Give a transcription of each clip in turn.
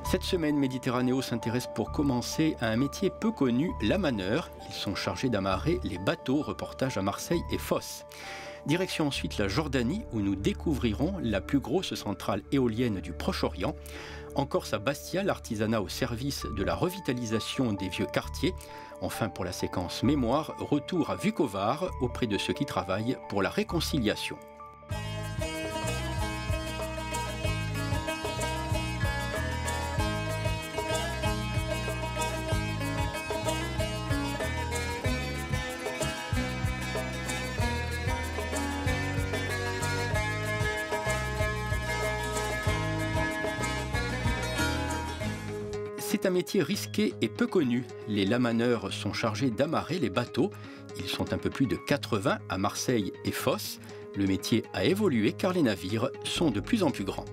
Cette semaine, Méditerranéo s'intéresse pour commencer à un métier peu connu, l'amaneur. Ils sont chargés d'amarrer les bateaux, reportage à Marseille et Fos. Direction ensuite la Jordanie, où nous découvrirons la plus grosse centrale éolienne du Proche-Orient. En Corse à Bastia, l'artisanat au service de la revitalisation des vieux quartiers. Enfin, pour la séquence mémoire, retour à Vukovar, auprès de ceux qui travaillent pour la réconciliation. C'est un métier risqué et peu connu. Les lamaneurs sont chargés d'amarrer les bateaux. Ils sont un peu plus de 80 à Marseille et Fos. Le métier a évolué car les navires sont de plus en plus grands.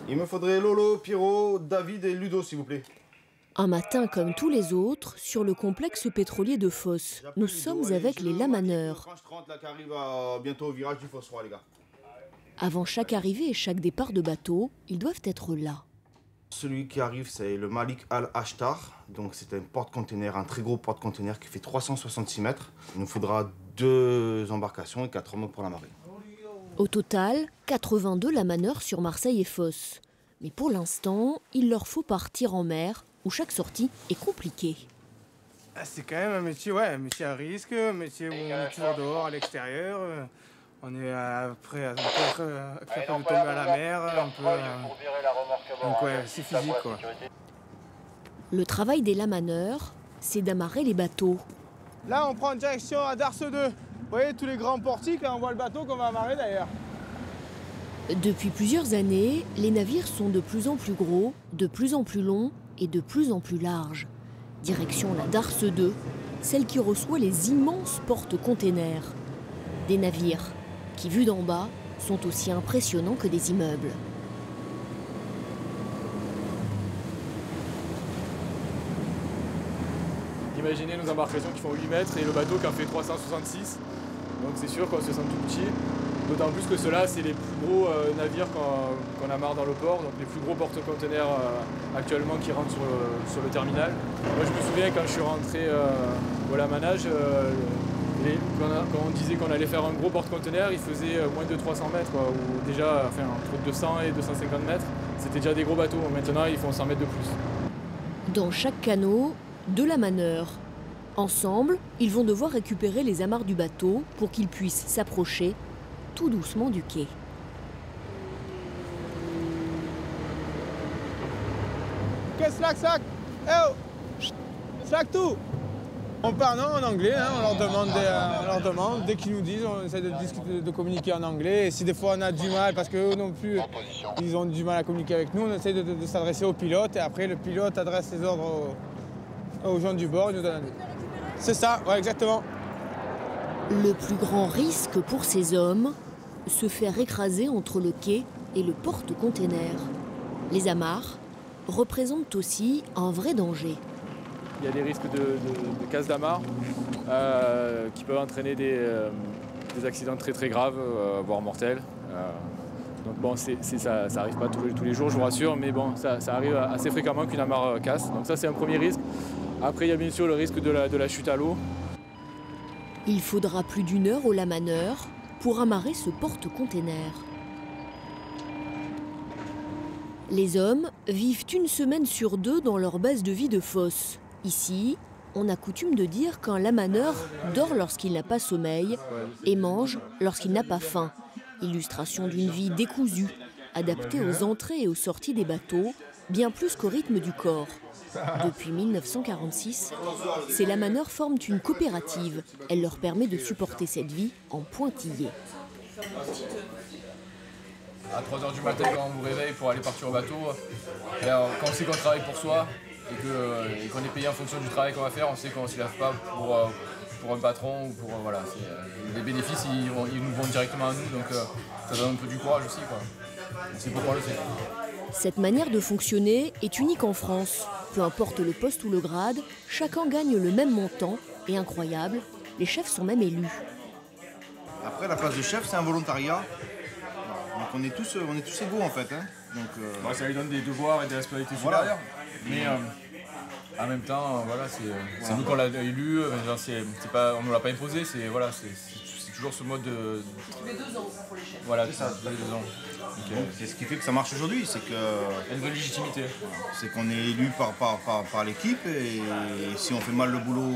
Il me faudrait Lolo, Pierrot, David et Ludo, s'il vous plaît. Un matin comme tous les autres, sur le complexe pétrolier de Fos, nous sommes avec les lamaneurs. Avant chaque arrivée et chaque départ de bateau, ils doivent être là. Celui qui arrive, c'est le Malik Al-Ashtar. Donc c'est un porte-container, un très gros porte-container qui fait 366 mètres. Il nous faudra 2 embarcations et 4 hommes pour l'amarrer. Au total, 82 lamaneurs sur Marseille et Fos. Mais pour l'instant, il leur faut partir en mer, où chaque sortie est compliquée. C'est quand même un métier à risque, un métier où on est toujours dehors, à l'extérieur. On est prêt à capable de tomber à la mer, donc ouais, c'est physique quoi. Le travail des lamaneurs, c'est d'amarrer les bateaux. Là, on prend direction à Darse 2. Vous voyez tous les grands portiques, là on voit le bateau qu'on va amarrer d'ailleurs. Depuis plusieurs années, les navires sont de plus en plus gros, de plus en plus longs et de plus en plus larges. Direction la Darse 2, celle qui reçoit les immenses porte-containers. Des navires qui, vus d'en bas, sont aussi impressionnants que des immeubles. Imaginez nos embarcations qui font 8 mètres et le bateau qui en fait 366. Donc c'est sûr qu'on se sent tout petit. D'autant plus que ceux-là, c'est les plus gros navires qu'on amarre dans le port, donc les plus gros porte-containers actuellement qui rentrent sur le terminal. Moi, je me souviens quand je suis rentré au lamanage, quand on disait qu'on allait faire un gros porte-container, il faisait moins de 300 mètres, quoi, ou déjà entre 200 et 250 mètres. C'était déjà des gros bateaux. Maintenant, ils font 100 mètres de plus. Dans chaque canot, 2 lamaneurs. Ensemble, ils vont devoir récupérer les amarres du bateau pour qu'ils puissent s'approcher tout doucement du quai. Qu'est-ce que slack? Eh oh, slack tout. On parle en anglais, hein, on leur demande, dès qu'ils nous disent, on essaie de discuter, de communiquer en anglais. Et si des fois on a du mal, parce qu'eux non plus, ils ont du mal à communiquer avec nous, on essaie de s'adresser au pilote et après le pilote adresse les ordres aux gens du bord. C'est ça, ouais, exactement. Le plus grand risque pour ces hommes, se faire écraser entre le quai et le porte-container. Les amarres représentent aussi un vrai danger. Il y a des risques de casse d'amarre qui peuvent entraîner des accidents très très graves, voire mortels. Donc bon, ça n'arrive pas tous les jours, je vous rassure, mais bon, ça arrive assez fréquemment qu'une amarre casse. Donc ça, c'est un premier risque. Après, il y a bien sûr le risque de la chute à l'eau. Il faudra plus d'1 heure au lamaneur pour amarrer ce porte-container. Les hommes vivent 1 semaine sur 2 dans leur base de vie de Fos. Ici, on a coutume de dire qu'un lamaneur dort lorsqu'il n'a pas sommeil et mange lorsqu'il n'a pas faim. Illustration d'une vie décousue, adaptée aux entrées et aux sorties des bateaux, bien plus qu'au rythme du corps. Depuis 1946, ces lamaneurs forment une coopérative. Elle leur permet de supporter cette vie en pointillé. À 3 h du matin, quand on vous réveille pour aller partir au bateau, alors, quand on sait qu'on travaille pour soi et qu'on est payé en fonction du travail qu'on va faire, on sait qu'on ne se lève pas pour un patron ou pour voilà. Les bénéfices, ils nous vont directement à nous, donc ça donne un peu du courage aussi, quoi. On sait pourquoi on le fait. Cette manière de fonctionner est unique en France. Peu importe le poste ou le grade, chacun gagne le même montant Et incroyable, les chefs sont même élus. Après, la place de chef, c'est un volontariat. Donc on est tous égaux en fait. Hein. Donc, ça lui donne des devoirs et des responsabilités supérieures. Mais en même temps, voilà, c'est nous qu'on l'a élu. On ne nous l'a pas imposé. C'est toujours ce mode de. Tous les 2 ans pour les chefs. Voilà, c'est ça. tous les 2 ans. donc, c'est ce qui fait que ça marche aujourd'hui. C'est que Il y a une vraie légitimité. c'est qu'on est élu par l'équipe et si on fait mal le boulot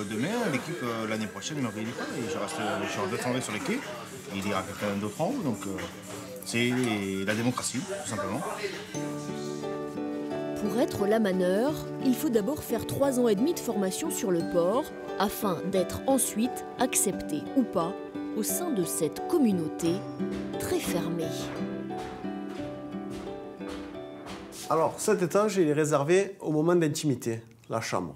demain, l'équipe l'année prochaine ne me réélit pas et je redescendrai sur l'équipe et il y aura quelqu'un d'autre en haut. Donc c'est la démocratie, tout simplement. Pour être lamaneur, il faut d'abord faire 3 ans et demi de formation sur le port afin d'être ensuite accepté ou pas au sein de cette communauté très fermée. Alors, cet étage, il est réservé au moment d'intimité, la chambre.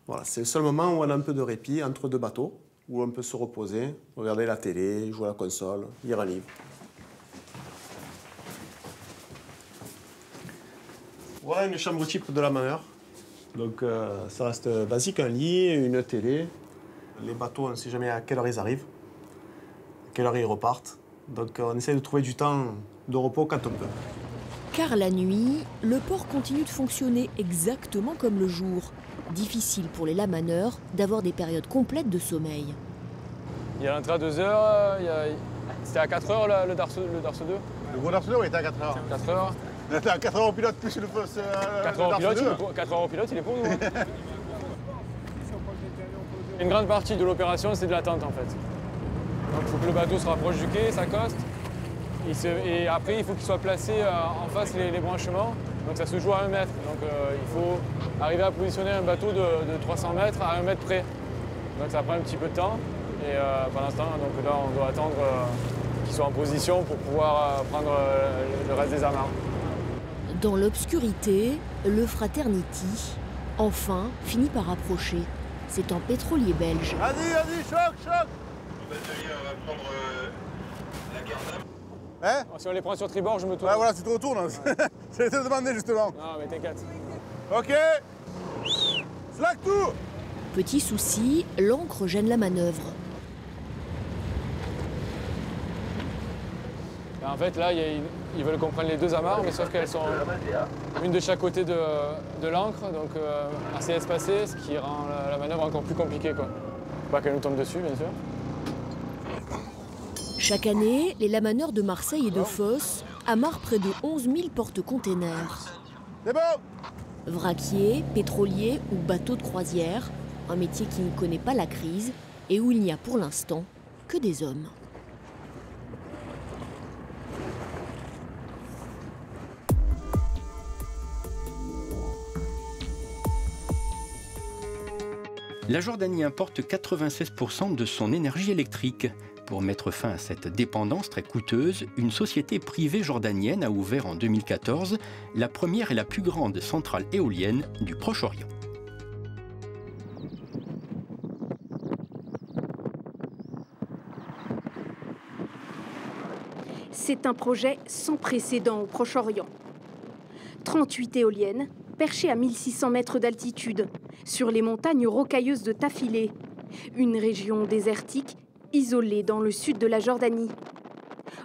Voilà, c'est le seul moment où on a un peu de répit entre 2 bateaux, où on peut se reposer, regarder la télé, jouer à la console, lire un livre. Voilà une chambre type de lamaneur. Donc, ça reste basique, un lit, une télé. Les bateaux, on ne sait jamais à quelle heure ils arrivent, à quelle heure ils repartent. Donc, on essaie de trouver du temps de repos quand on peut. Car la nuit, le port continue de fonctionner exactement comme le jour. Difficile pour les lamaneurs d'avoir des périodes complètes de sommeil. Il y a l'entrée à 2h. C'était à 4h le Darse 2. Le gros Darse 2, il était à 4h. 4h. Il était à 4h au pilote plus le feu. 4h au pilote, il est pour nous. Hein. Une grande partie de l'opération, c'est de l'attente en fait. Donc il faut que le bateau se rapproche du quai, s'accoste. Et après, il faut qu'il soit placé en face les branchements. Donc ça se joue à 1 mètre. Donc il faut arriver à positionner un bateau de 300 mètres à 1 mètre près. Donc ça prend un petit peu de temps. Et pendant ce temps, donc là, on doit attendre qu'ils soient en position pour pouvoir prendre le reste des amarres. Dans l'obscurité, le Fraternity, enfin, finit par approcher. C'est un pétrolier belge. Vas-y, choc. Le batelier va prendre la garde. Hein? Si on les prend sur tribord, je me tourne. Ouais, voilà, tu te retournes. J'allais te le demander justement. Non, mais t'inquiète. Ok. Slack tout. Petit souci, l'ancre gêne la manœuvre. En fait, là, ils veulent qu'on prenne les 2 amarres, mais sauf qu'elles sont une de chaque côté de l'ancre, donc assez espacées, ce qui rend la manœuvre encore plus compliquée, quoi. Faut pas qu'elle nous tombe dessus, bien sûr. Chaque année, les lamaneurs de Marseille et de Fos amarrent près de 11 000 porte-containers. C'est bon. Vraquiers, pétroliers ou bateaux de croisière, un métier qui ne connaît pas la crise et où il n'y a pour l'instant que des hommes. La Jordanie importe 96% de son énergie électrique. Pour mettre fin à cette dépendance très coûteuse, une société privée jordanienne a ouvert en 2014 la première et la plus grande centrale éolienne du Proche-Orient. C'est un projet sans précédent au Proche-Orient. 38 éoliennes perchées à 1600 mètres d'altitude sur les montagnes rocailleuses de Tafilé, une région désertique isolée dans le sud de la Jordanie,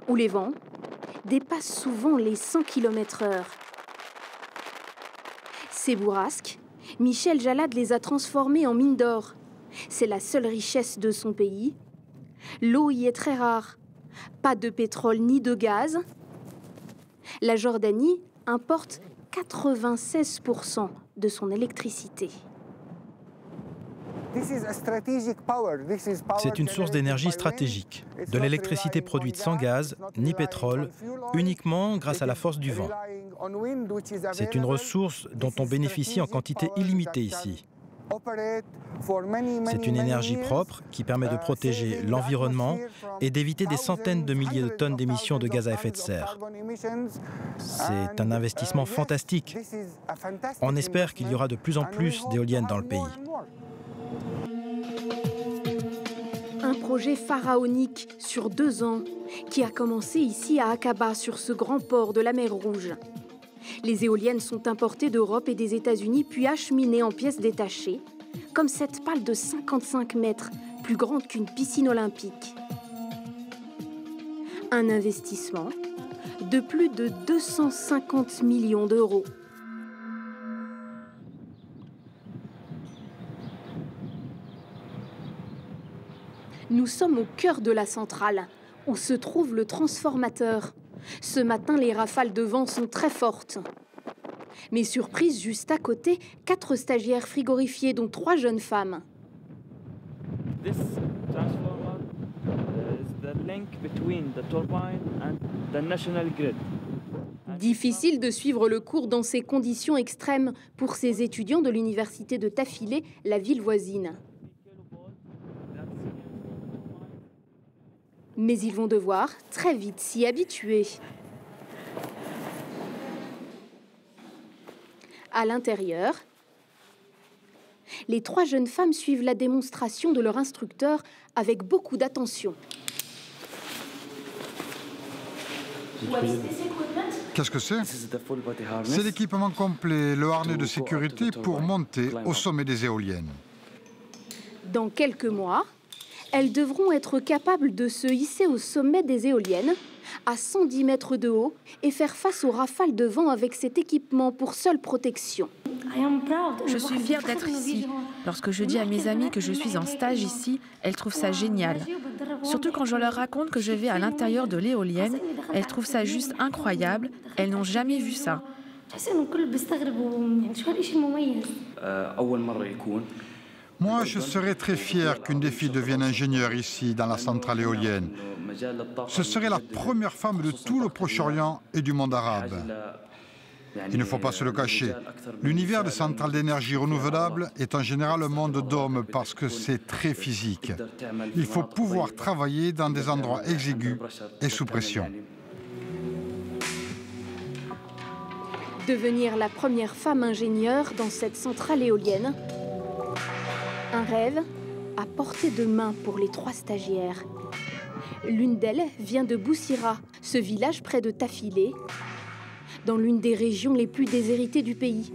où les vents dépassent souvent les 100 km/h. Ces bourrasques, Michel Jalad les a transformées en mines d'or. C'est la seule richesse de son pays. L'eau y est très rare. Pas de pétrole ni de gaz. La Jordanie importe 96% de son électricité. C'est une source d'énergie stratégique, de l'électricité produite sans gaz ni pétrole, uniquement grâce à la force du vent. C'est une ressource dont on bénéficie en quantité illimitée ici. C'est une énergie propre qui permet de protéger l'environnement et d'éviter des centaines de milliers de tonnes d'émissions de gaz à effet de serre. C'est un investissement fantastique. On espère qu'il y aura de plus en plus d'éoliennes dans le pays. Un projet pharaonique sur 2 ans qui a commencé ici à Aqaba, sur ce grand port de la mer Rouge. Les éoliennes sont importées d'Europe et des États-Unis puis acheminées en pièces détachées comme cette pale de 55 mètres, plus grande qu'une piscine olympique. Un investissement de plus de 250 millions d'euros. Nous sommes au cœur de la centrale, où se trouve le transformateur. Ce matin, les rafales de vent sont très fortes. Mais surprise, juste à côté, 4 stagiaires frigorifiés, dont 3 jeunes femmes. This transformer is the link between the turbine and the national grid. Difficile de suivre le cours dans ces conditions extrêmes pour ces étudiants de l'université de Tafilé, la ville voisine. Mais ils vont devoir très vite s'y habituer. À l'intérieur, les 3 jeunes femmes suivent la démonstration de leur instructeur avec beaucoup d'attention. Qu'est-ce que c'est? C'est l'équipement complet, le harnais de sécurité pour monter au sommet des éoliennes. Dans quelques mois, elles devront être capables de se hisser au sommet des éoliennes, à 110 mètres de haut, et faire face aux rafales de vent avec cet équipement pour seule protection. Je suis fière d'être ici. Lorsque je dis à mes amis que je suis en stage ici, elles trouvent ça génial. Surtout quand je leur raconte que je vais à l'intérieur de l'éolienne, elles trouvent ça juste incroyable. Elles n'ont jamais vu ça. Moi, je serais très fier qu'une des filles devienne ingénieure ici, dans la centrale éolienne. Ce serait la première femme de tout le Proche-Orient et du monde arabe. Il ne faut pas se le cacher. L'univers des centrales d'énergie renouvelable est en général un monde d'hommes parce que c'est très physique. Il faut pouvoir travailler dans des endroits exigus et sous pression. Devenir la première femme ingénieure dans cette centrale éolienne. Un rêve à portée de main pour les 3 stagiaires. L'une d'elles vient de Boussira, ce village près de Tafilé, dans l'une des régions les plus déshéritées du pays.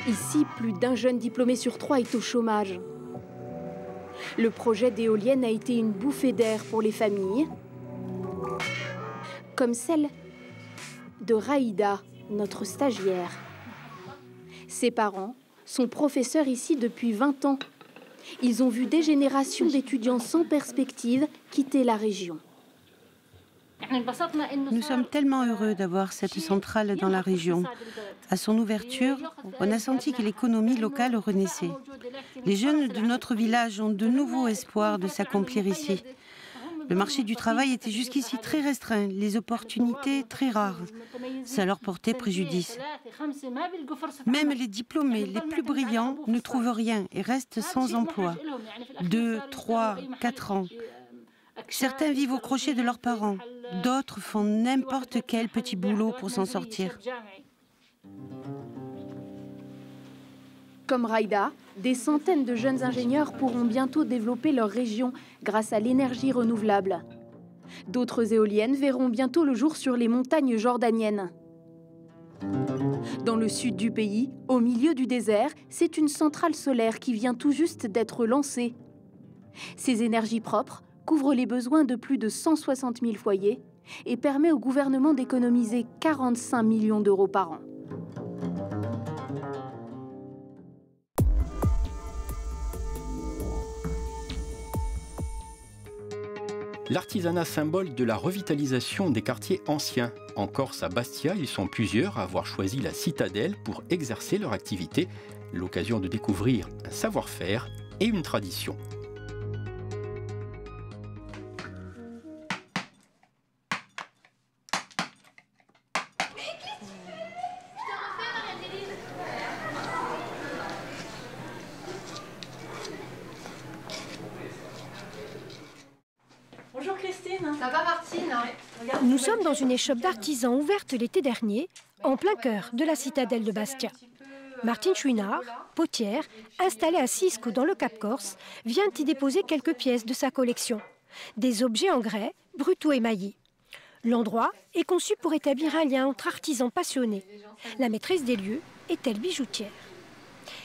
Ici, plus d'un jeune diplômé sur 3 est au chômage. Le projet d'éolienne a été une bouffée d'air pour les familles, comme celle de Raïda, notre stagiaire. Ses parents sont professeurs ici depuis 20 ans. Ils ont vu des générations d'étudiants sans perspective quitter la région. Nous sommes tellement heureux d'avoir cette centrale dans la région. À son ouverture, on a senti que l'économie locale renaissait. Les jeunes de notre village ont de nouveaux espoirs de s'accomplir ici. Le marché du travail était jusqu'ici très restreint, les opportunités très rares. Ça leur portait préjudice. Même les diplômés les plus brillants ne trouvent rien et restent sans emploi. 2, 3, 4 ans. Certains vivent au crochet de leurs parents. D'autres font n'importe quel petit boulot pour s'en sortir. Comme Raïda, des centaines de jeunes ingénieurs pourront bientôt développer leur région grâce à l'énergie renouvelable. D'autres éoliennes verront bientôt le jour sur les montagnes jordaniennes. Dans le sud du pays, au milieu du désert, c'est une centrale solaire qui vient tout juste d'être lancée. Ces énergies propres couvrent les besoins de plus de 160 000 foyers et permet au gouvernement d'économiser 45 millions d'euros par an. L'artisanat symbole de la revitalisation des quartiers anciens. En Corse, à Bastia, ils sont plusieurs à avoir choisi la citadelle pour exercer leur activité. L'occasion de découvrir un savoir-faire et une tradition. Bonjour Christine. Ça va Martine? Nous sommes dans une échoppe d'artisans ouverte l'été dernier, en plein cœur de la citadelle de Bastia. Martine Chouinard, potière, installée à Cisco dans le Cap Corse, vient y déposer quelques pièces de sa collection. Des objets en grès, brutaux émaillés. L'endroit est conçu pour établir un lien entre artisans passionnés. La maîtresse des lieux est-elle bijoutière.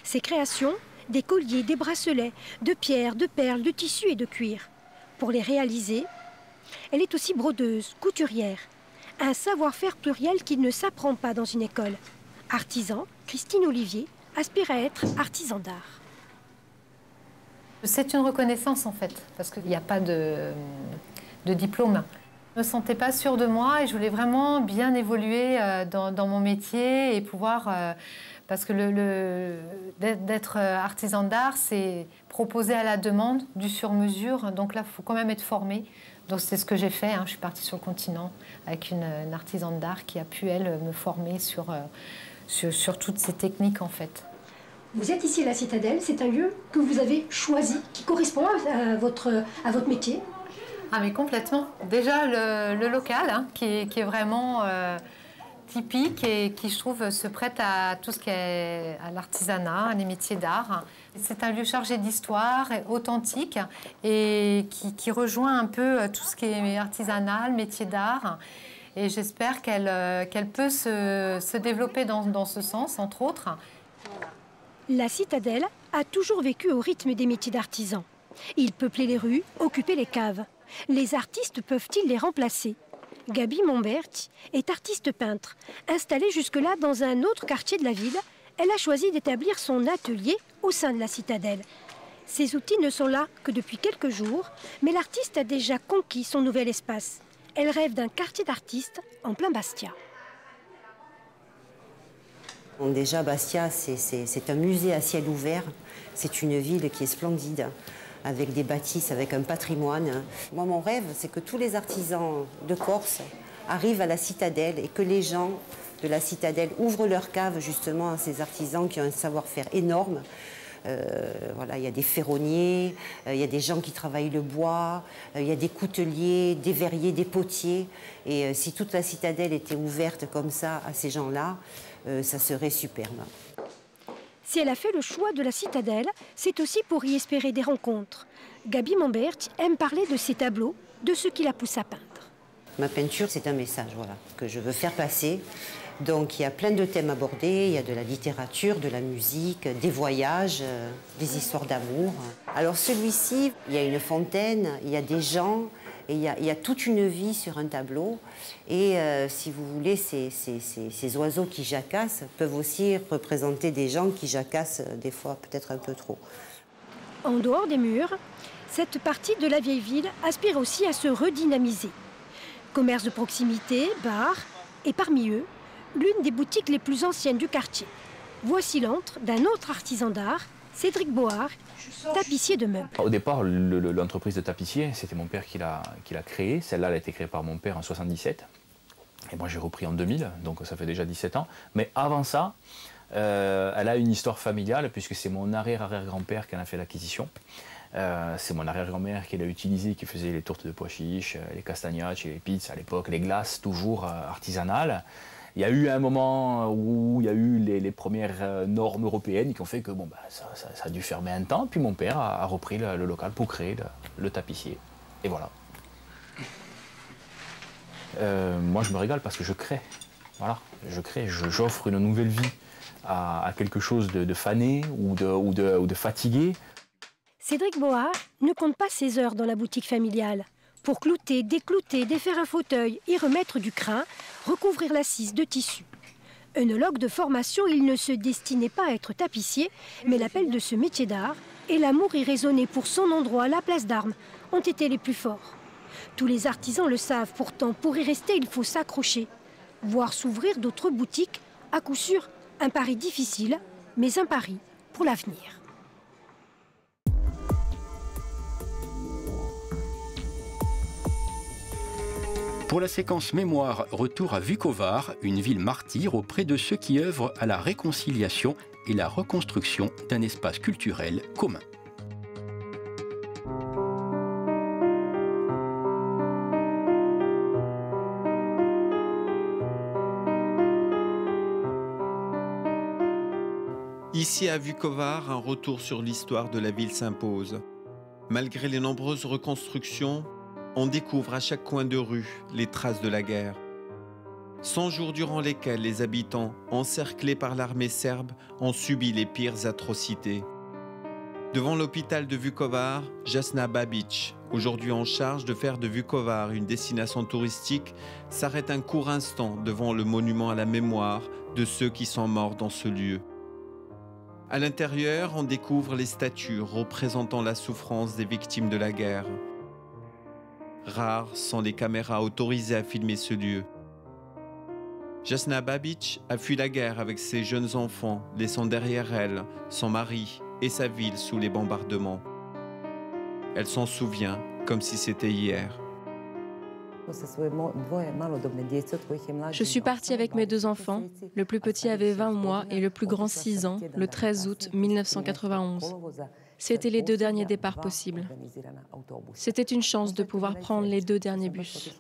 Ses créations Des colliers, des bracelets, de pierres, de perles, de tissus et de cuir. Pour les réaliser, elle est aussi brodeuse, couturière. Un savoir-faire pluriel qui ne s'apprend pas dans une école. Artisan, Christine Olivier aspire à être artisan d'art. C'est une reconnaissance en fait, parce qu'il n'y a pas de diplôme. Je ne me sentais pas sûre de moi et je voulais vraiment bien évoluer dans mon métier et pouvoir... parce que d'être artisan d'art, c'est proposer à la demande, du sur-mesure. Donc là, il faut quand même être formé. Donc c'est ce que j'ai fait. Je suis partie sur le continent avec une artisane d'art qui a pu, elle, me former sur toutes ces techniques en fait. Vous êtes ici à la Citadelle, c'est un lieu que vous avez choisi, qui correspond à votre métier. Ah mais complètement. Déjà le local qui est vraiment typique et qui je trouve se prête à tout ce qui est à l'artisanat, à les métiers d'art. C'est un lieu chargé d'histoire, authentique et qui rejoint un peu tout ce qui est artisanal, métier d'art. Et j'espère qu'elle peut se développer dans ce sens, entre autres. La Citadelle a toujours vécu au rythme des métiers d'artisans. Ils peuplaient les rues, occupaient les caves. Les artistes peuvent-ils les remplacer? Gabi Mombert est artiste peintre. Installée jusque-là dans un autre quartier de la ville, elle a choisi d'établir son atelier au sein de la Citadelle. Ses outils ne sont là que depuis quelques jours, mais l'artiste a déjà conquis son nouvel espace. Elle rêve d'un quartier d'artistes en plein Bastia. Déjà, Bastia, c'est un musée à ciel ouvert. C'est une ville qui est splendide, avec des bâtisses, avec un patrimoine. Moi, mon rêve, c'est que tous les artisans de Corse arrivent à la Citadelle et que les gens de la Citadelle ouvrent leurs caves justement à ces artisans qui ont un savoir-faire énorme. Voilà, il y a des ferronniers, il y a des gens qui travaillent le bois, il y a des couteliers, des verriers, des potiers. Et si toute la Citadelle était ouverte comme ça à ces gens-là, ça serait superbe. Si elle a fait le choix de la Citadelle, c'est aussi pour y espérer des rencontres. Gabi Mombert aime parler de ses tableaux, de ce qui la pousse à peindre. Ma peinture, c'est un message que je veux faire passer. Donc il y a plein de thèmes abordés, il y a de la littérature, de la musique, des voyages, des histoires d'amour. Alors celui-ci, il y a une fontaine, il y a des gens, et il y a toute une vie sur un tableau. Et si vous voulez, ces oiseaux qui jacassent peuvent aussi représenter des gens qui jacassent des fois peut-être un peu trop. En dehors des murs, cette partie de la vieille ville aspire aussi à se redynamiser. Commerce de proximité, bars, et parmi eux, l'une des boutiques les plus anciennes du quartier. Voici l'antre d'un autre artisan d'art, Cédric Board, tapissier de meubles. Au départ, l'entreprise de tapissier, c'était mon père qui l'a créée. Celle-là, elle a été créée par mon père en 77. Et moi, j'ai repris en 2000, donc ça fait déjà 17 ans. Mais avant ça, elle a une histoire familiale, puisque c'est mon arrière-arrière-grand-père qui en a fait l'acquisition. C'est mon arrière-grand-mère qui l'a utilisé, qui faisait les tourtes de pois chiches, les castagnacci, les pizzas à l'époque, les glaces, toujours artisanales. Il y a eu un moment où il y a eu les premières normes européennes qui ont fait que bon, ça a dû fermer un temps. Puis mon père a repris le local pour créer le tapissier. Et voilà. Moi, je me régale parce que je crée. Voilà, je crée, j'offre une nouvelle vie à quelque chose de fané ou de fatigué. Cédric Board ne compte pas ses heures dans la boutique familiale. Pour clouter, déclouter, défaire un fauteuil, y remettre du crin, recouvrir l'assise de tissu. Œnologue de formation, il ne se destinait pas à être tapissier, mais l'appel de ce métier d'art et l'amour irraisonné pour son endroit, la place d'Armes, ont été les plus forts. Tous les artisans le savent, pourtant, pour y rester, il faut s'accrocher. Voir s'ouvrir d'autres boutiques, à coup sûr, un pari difficile, mais un pari pour l'avenir. Pour la séquence mémoire, retour à Vukovar, une ville martyre auprès de ceux qui œuvrent à la réconciliation et la reconstruction d'un espace culturel commun. Ici à Vukovar, un retour sur l'histoire de la ville s'impose. Malgré les nombreuses reconstructions, on découvre à chaque coin de rue les traces de la guerre. 100 jours durant lesquels les habitants, encerclés par l'armée serbe, ont subi les pires atrocités. Devant l'hôpital de Vukovar, Jasna Babic, aujourd'hui en charge de faire de Vukovar une destination touristique, s'arrête un court instant devant le monument à la mémoire de ceux qui sont morts dans ce lieu. À l'intérieur, on découvre les statues représentant la souffrance des victimes de la guerre. Rares sont les caméras autorisées à filmer ce lieu. Jasna Babic a fui la guerre avec ses jeunes enfants, laissant derrière elle son mari et sa ville sous les bombardements. Elle s'en souvient comme si c'était hier. Je suis partie avec mes 2 enfants. Le plus petit avait 20 mois et le plus grand 6 ans, le 13 août 1991. C'était les 2 derniers départs possibles. C'était une chance de pouvoir prendre les 2 derniers bus.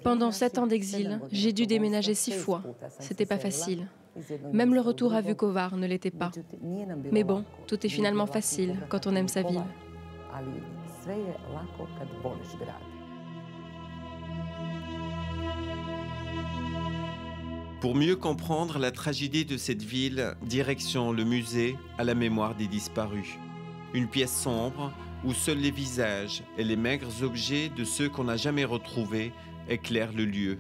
Pendant 7 ans d'exil, j'ai dû déménager 6 fois. C'était pas facile. Même le retour à Vukovar ne l'était pas. Mais bon, tout est finalement facile quand on aime sa ville. Pour mieux comprendre la tragédie de cette ville, direction le musée à la mémoire des disparus. Une pièce sombre où seuls les visages et les maigres objets de ceux qu'on n'a jamais retrouvés éclairent le lieu.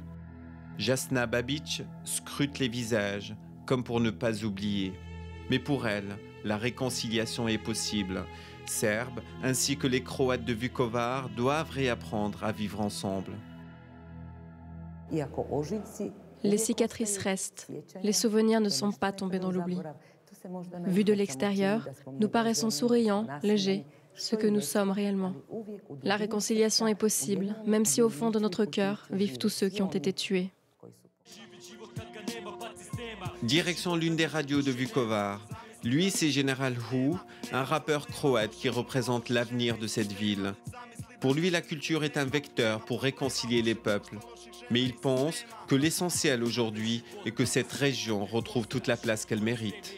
Jasna Babic scrute les visages, comme pour ne pas oublier. Mais pour elle, la réconciliation est possible. Serbes, ainsi que les Croates de Vukovar, doivent réapprendre à vivre ensemble. Les cicatrices restent. Les souvenirs ne sont pas tombés dans l'oubli. Vus de l'extérieur, nous paraissons souriants, légers, ce que nous sommes réellement. La réconciliation est possible, même si au fond de notre cœur vivent tous ceux qui ont été tués. Direction l'une des radios de Vukovar. Lui, c'est General Hu, un rappeur croate qui représente l'avenir de cette ville. Pour lui, la culture est un vecteur pour réconcilier les peuples. Mais il pense que l'essentiel aujourd'hui est que cette région retrouve toute la place qu'elle mérite.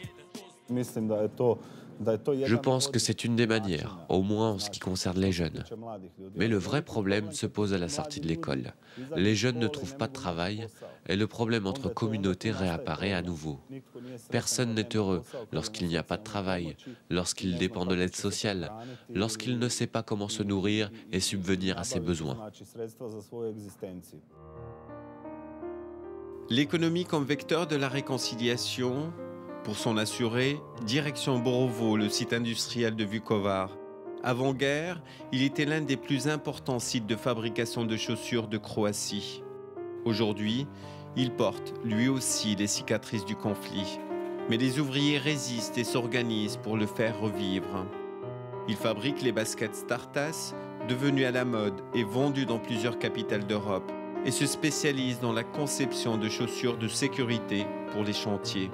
Je pense que c'est une des manières, au moins en ce qui concerne les jeunes. Mais le vrai problème se pose à la sortie de l'école. Les jeunes ne trouvent pas de travail et le problème entre communautés réapparaît à nouveau. Personne n'est heureux lorsqu'il n'y a pas de travail, lorsqu'il dépend de l'aide sociale, lorsqu'il ne sait pas comment se nourrir et subvenir à ses besoins. L'économie comme vecteur de la réconciliation. Pour s'en assurer, direction Borovo, le site industriel de Vukovar. Avant-guerre, il était l'un des plus importants sites de fabrication de chaussures de Croatie. Aujourd'hui, il porte lui aussi les cicatrices du conflit. Mais les ouvriers résistent et s'organisent pour le faire revivre. Ils fabriquent les baskets Startas, devenues à la mode et vendues dans plusieurs capitales d'Europe, et se spécialisent dans la conception de chaussures de sécurité pour les chantiers.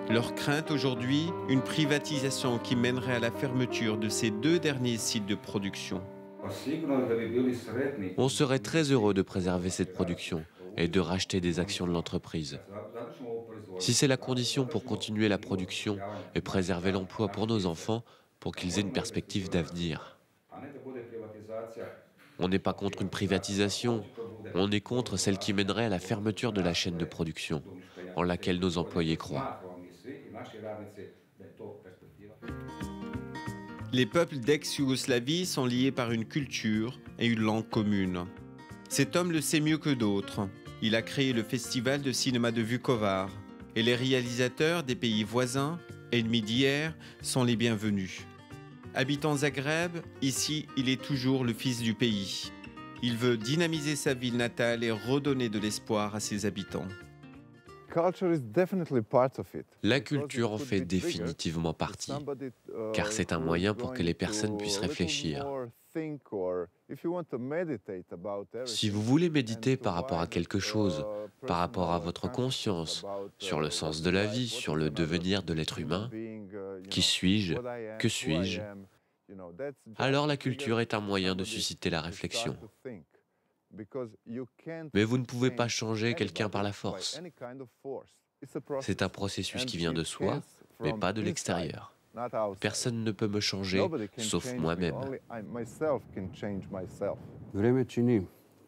Leur crainte aujourd'hui, une privatisation qui mènerait à la fermeture de ces 2 derniers sites de production. On serait très heureux de préserver cette production et de racheter des actions de l'entreprise. Si c'est la condition pour continuer la production et préserver l'emploi pour nos enfants, pour qu'ils aient une perspective d'avenir. On n'est pas contre une privatisation, on est contre celle qui mènerait à la fermeture de la chaîne de production, en laquelle nos employés croient. Les peuples d'ex-Yougoslavie sont liés par une culture et une langue commune. Cet homme le sait mieux que d'autres. Il a créé le festival de cinéma de Vukovar. Et les réalisateurs des pays voisins, ennemis d'hier, sont les bienvenus. Habitant Zagreb, ici, il est toujours le fils du pays. Il veut dynamiser sa ville natale et redonner de l'espoir à ses habitants. La culture en fait définitivement partie, car c'est un moyen pour que les personnes puissent réfléchir. Si vous voulez méditer par rapport à quelque chose, par rapport à votre conscience, sur le sens de la vie, sur le devenir de l'être humain, qui suis-je, que suis-je, alors la culture est un moyen de susciter la réflexion. Mais vous ne pouvez pas changer quelqu'un par la force. C'est un processus qui vient de soi, mais pas de l'extérieur. Personne ne peut me changer, sauf moi-même.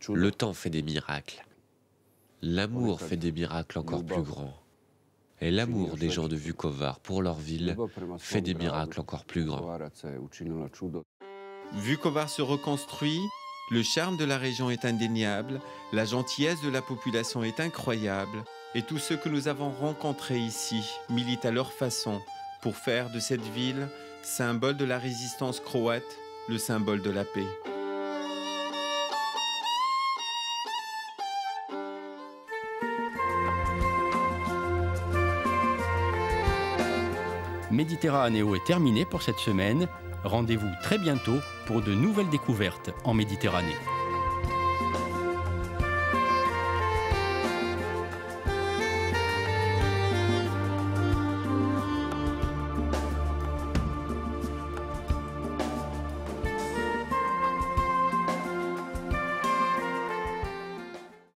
Le temps fait des miracles. L'amour fait des miracles encore plus grands. Et l'amour des gens de Vukovar pour leur ville fait des miracles encore plus grands. Vukovar se reconstruit, le charme de la région est indéniable, la gentillesse de la population est incroyable, et tous ceux que nous avons rencontrés ici militent à leur façon pour faire de cette ville symbole de la résistance croate, le symbole de la paix. Méditerranéo est terminé pour cette semaine. Rendez-vous très bientôt pour de nouvelles découvertes en Méditerranée.